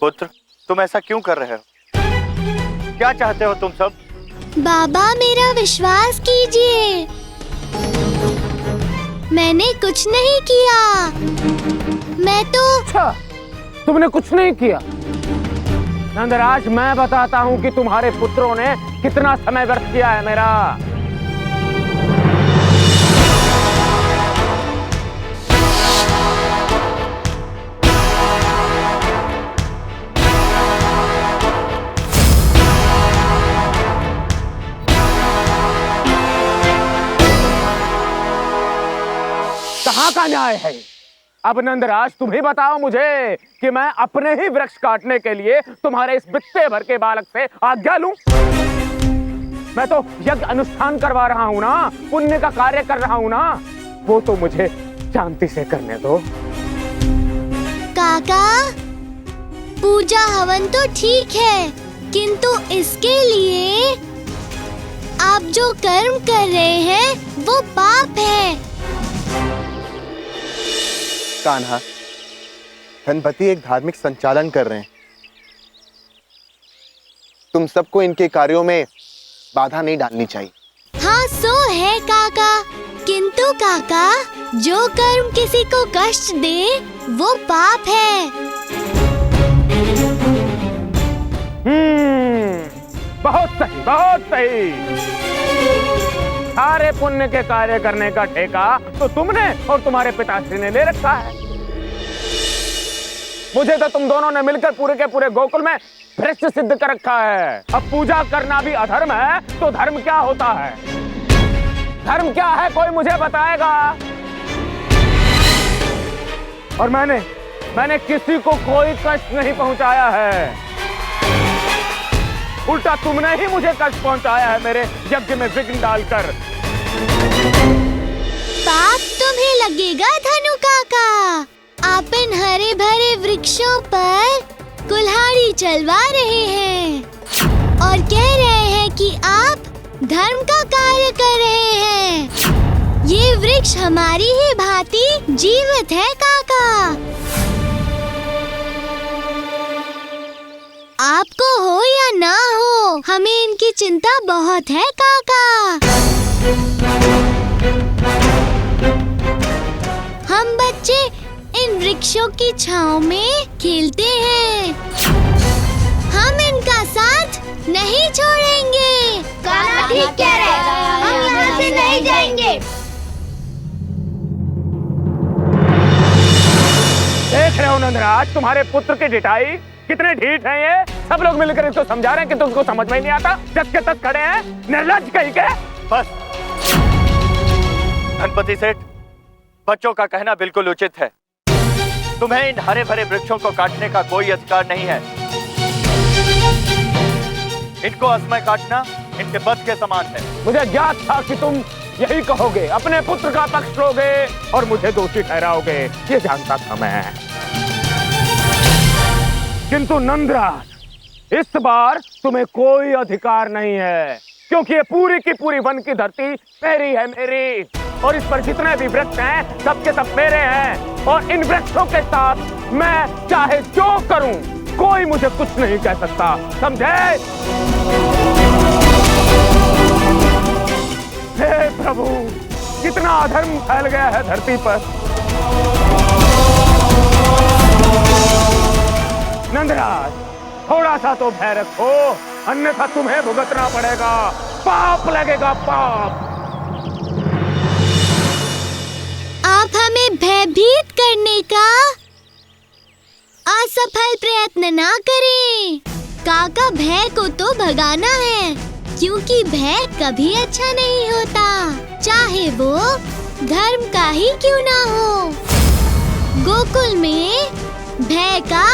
पुत्र, तुम ऐसा क्यों कर रहे हो? क्या चाहते हो तुम सब? बाबा, मेरा विश्वास कीजिए, मैंने कुछ नहीं किया। मैं तो... अच्छा, तुमने कुछ नहीं किया? नंदराज, मैं बताता हूँ कि तुम्हारे पुत्रों ने कितना समय व्यर्थ किया है मेरा। कहाँ का न्याय है? अब नंदराज, तुम ही बताओ मुझे कि मैं अपने ही वृक्ष काटने के लिए तुम्हारे इस बित्ते भर के बालक से आज्ञा लूं? मैं तो यज्ञ अनुष्ठान करवा रहा हूं ना, पुण्य का कार्य कर रहा हूं ना, वो तो मुझे शांति से करने दो। काका, पूजा हवन तो ठीक है, किंतु इसके लिए आप जो कर्म कर रहे हैं वो पाप है। कान्हा, धनपति एक धार्मिक संचालन कर रहे हैं। तुम सबको इनके कार्यों में बाधा नहीं डालनी चाहिए। हाँ, सो है काका, किंतु काका, जो कर्म किसी को कष्ट दे वो पाप है। बहुत सही, बहुत सही। सारे पुण्य के कार्य करने का ठेका तो तुमने और तुम्हारे पिताश्री ने ले रखा है। मुझे तो तुम दोनों ने मिलकर पूरे के पूरे गोकुल में भ्रष्ट सिद्ध कर रखा है। अब पूजा करना भी अधर्म है तो धर्म क्या होता है? धर्म क्या है, कोई मुझे बताएगा? और मैंने किसी को कोई कष्ट नहीं पहुंचाया है, उल्टा तुमने ही मुझे कष्ट पहुंचाया है मेरे यज्ञ में विघ्न डालकर। पाप तुम्हें लगेगा धनु काका, आप इन हरे भरे वृक्षों पर कुल्हाड़ी चलवा रहे हैं और कह रहे हैं कि आप धर्म का कार्य कर रहे हैं। ये वृक्ष हमारी ही भांति जीवित है काका। आपको हो या ना हो, हमें इनकी चिंता बहुत है काका। हम बच्चे इन वृक्षों की छांव में खेलते हैं, हम इनका साथ नहीं छोड़ेंगे। कान्हा ठीक कह रहे हैं, हम यहाँ से नहीं जाएंगे। देख रहे हो नंदराज, तुम्हारे पुत्र की ढिठाई कितने ढीठ हैं ये। सब लोग मिलकर इसको समझा रहे हैं कि तुमको समझ में नहीं आता, जस के तस खड़े हैं, निर्लज्ज कहीं के। बस धनपति सेठ, बच्चों का कहना बिल्कुल उचित है। तुम्हें इन हरे भरे वृक्षों को काटने का कोई अधिकार नहीं है। इनको असमय काटना इनके बस के समान है। मुझे ज्ञात था कि तुम यही कहोगे, अपने पुत्र का पक्ष लोगे और मुझे दोषी ठहराओगे, ये जानता था मैं। किंतु नंदराज, इस बार तुम्हें कोई अधिकार नहीं है, क्योंकि ये पूरी की पूरी वन की धरती मेरी है, मेरी। और इस पर जितने भी वृक्ष हैं सबके सब मेरे हैं, और इन वृक्षों के साथ मैं चाहे जो करूं कोई मुझे कुछ नहीं कह सकता, समझे? हे प्रभु, कितना अधर्म फैल गया है धरती पर। नंदराज, थोड़ा सा तो भय रखो, अन्यथा तुम्हें भुगतना पड़ेगा, पाप लगेगा, पाप। आप हमें भयभीत करने का असफल प्रयत्न ना करें। काका, भय को तो भगाना है, क्योंकि भय कभी अच्छा नहीं होता, चाहे वो धर्म का ही क्यों ना हो। गोकुल में भय का